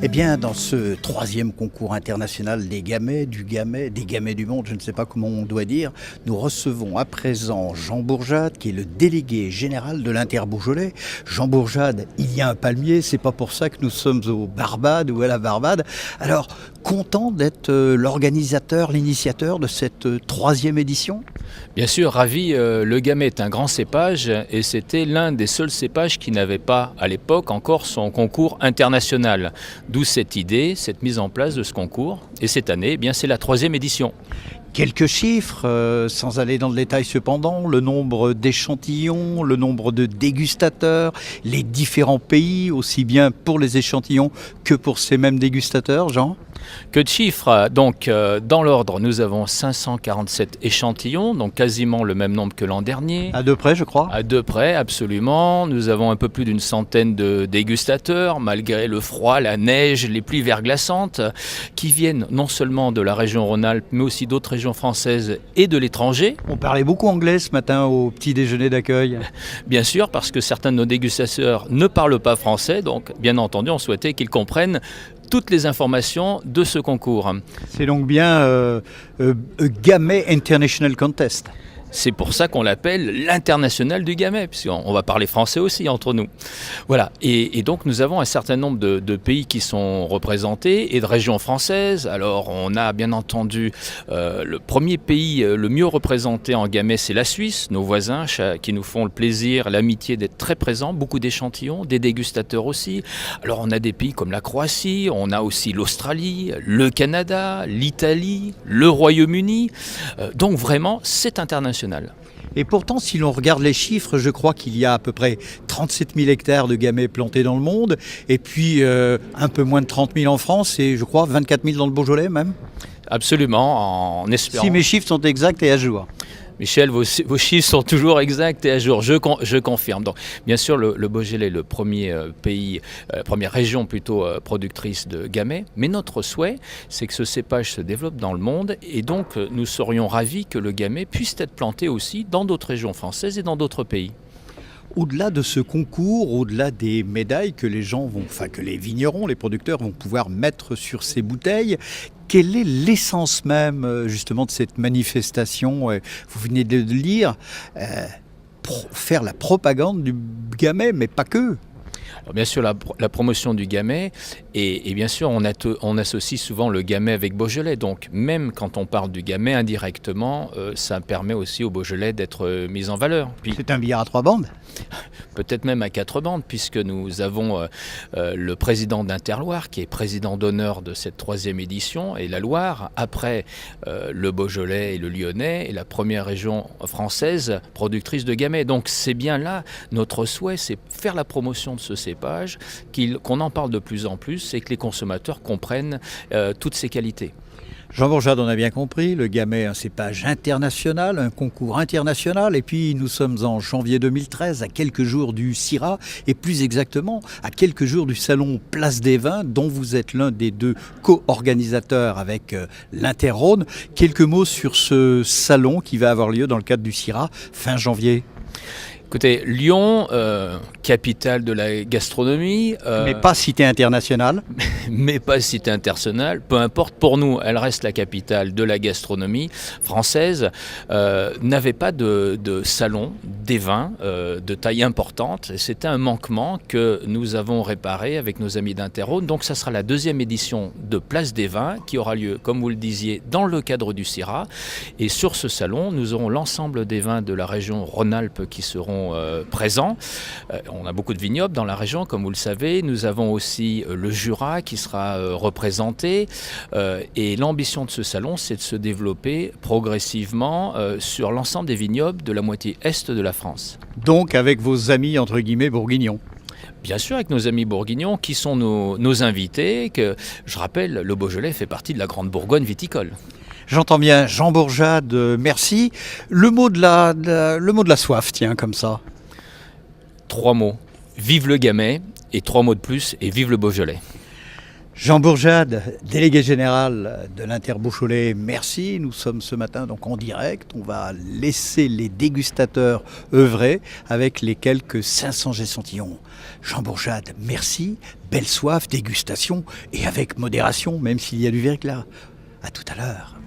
Eh bien, dans ce troisième concours international des gamets, des gamets du monde, je ne sais pas comment on doit dire, nous recevons à présent Jean Bourjade, qui est le délégué général de l'Inter-Beaujolais. Jean Bourjade, il y a un palmier, c'est pas pour ça que nous sommes aux Barbades ou à la Barbade. Alors, content d'être l'organisateur, l'initiateur de cette troisième édition ? Bien sûr, ravi, le gamay est un grand cépage et c'était l'un des seuls cépages qui n'avait pas à l'époque encore son concours international. D'où cette idée, cette mise en place de ce concours. Et cette année, eh bien, c'est la troisième édition. Quelques chiffres, sans aller dans le détail cependant, le nombre d'échantillons, le nombre de dégustateurs, les différents pays, aussi bien pour les échantillons que pour ces mêmes dégustateurs, Jean ? Que de chiffres. Donc, dans l'ordre, nous avons 547 échantillons, donc quasiment le même nombre que l'an dernier. À deux près, je crois. À deux près, absolument. Nous avons un peu plus d'une centaine de dégustateurs, malgré le froid, la neige, les pluies verglaçantes, qui viennent non seulement de la région Rhône-Alpes, mais aussi d'autres régions françaises et de l'étranger. On parlait beaucoup anglais ce matin au petit déjeuner d'accueil. Bien sûr, parce que certains de nos dégustateurs ne parlent pas français, donc bien entendu, on souhaitait qu'ils comprennent toutes les informations de ce concours. C'est donc bien Gamay International Contest. C'est pour ça qu'on l'appelle l'international du gamay, puisqu'on va parler français aussi entre nous. Voilà, et donc nous avons un certain nombre de pays qui sont représentés et de régions françaises. Alors on a bien entendu le premier pays le mieux représenté en gamay, c'est la Suisse, nos voisins qui nous font le plaisir, l'amitié d'être très présents, beaucoup d'échantillons, des dégustateurs aussi. Alors on a des pays comme la Croatie, on a aussi l'Australie, le Canada, l'Italie, le Royaume-Uni. Donc vraiment, c'est international. Et pourtant, si l'on regarde les chiffres, je crois qu'il y a à peu près 37 000 hectares de gamay plantés dans le monde, et puis un peu moins de 30 000 en France, et je crois 24 000 dans le Beaujolais même. Absolument, en espérant. Si mes chiffres sont exacts et à jour. Michel, vos chiffres sont toujours exacts et à jour, je confirme. Donc, bien sûr, le Beaujolais est le premier pays, première région plutôt productrice de gamay, mais notre souhait, c'est que ce cépage se développe dans le monde et donc nous serions ravis que le gamay puisse être planté aussi dans d'autres régions françaises et dans d'autres pays. Au-delà de ce concours, au-delà des médailles que les gens vont, que les vignerons, les producteurs vont pouvoir mettre sur ces bouteilles, quelle est l'essence même justement de cette manifestation ? Vous venez de le dire, faire la propagande du gamay, mais pas que. Alors bien sûr, la promotion du gamay, et bien sûr, on associe souvent le gamay avec Beaujolais. Donc, même quand on parle du gamay, indirectement, ça permet aussi au Beaujolais d'être mis en valeur. Puis, c'est un billard à 3 bandes ? Peut-être même à 4 bandes, puisque nous avons le président d'Interloire, qui est président d'honneur de cette troisième édition, et la Loire, après le Beaujolais et le Lyonnais, est la première région française productrice de gamay. Donc, c'est bien là, notre souhait, c'est faire la promotion de ce cépage, qu'on en parle de plus en plus et que les consommateurs comprennent toutes ses qualités. Jean Bourjade, on a bien compris, le gamay est un cépage international, un concours international, et puis nous sommes en janvier 2013, à quelques jours du CIRA, et plus exactement à quelques jours du salon Place des Vins, dont vous êtes l'un des deux co-organisateurs avec l'Inter-Rhône. Quelques mots sur ce salon qui va avoir lieu dans le cadre du CIRA fin janvier. Écoutez, Lyon, capitale de la gastronomie. Mais pas cité internationale. Mais pas cité internationale. Peu importe, pour nous, elle reste la capitale de la gastronomie française. N'avait pas de salon des vins de taille importante. C'était un manquement que nous avons réparé avec nos amis d'Inter-Rhône. Donc ça sera la deuxième édition de Place des Vins qui aura lieu, comme vous le disiez, dans le cadre du CIRA. Et sur ce salon, nous aurons l'ensemble des vins de la région Rhône-Alpes qui seront présents. On a beaucoup de vignobles dans la région, comme vous le savez. Nous avons aussi le Jura qui sera représenté. Et l'ambition de ce salon, c'est de se développer progressivement sur l'ensemble des vignobles de la moitié est de la France. Donc avec vos amis, entre guillemets, bourguignons. Bien sûr, avec nos amis bourguignons qui sont nos invités. Que, je rappelle, le Beaujolais fait partie de la Grande Bourgogne viticole. J'entends bien, Jean Bourjade, merci. Le mot de la soif, tiens, comme ça. 3 mots. Vive le gamay, et 3 mots de plus, et vive le Beaujolais. Jean Bourjade, délégué général de l'Inter-Beaujolais, merci. Nous sommes ce matin donc en direct. On va laisser les dégustateurs œuvrer avec les quelques 500 échantillons. Jean Bourjade, merci. Belle soif, dégustation et avec modération, même s'il y a du verglas. À tout à l'heure.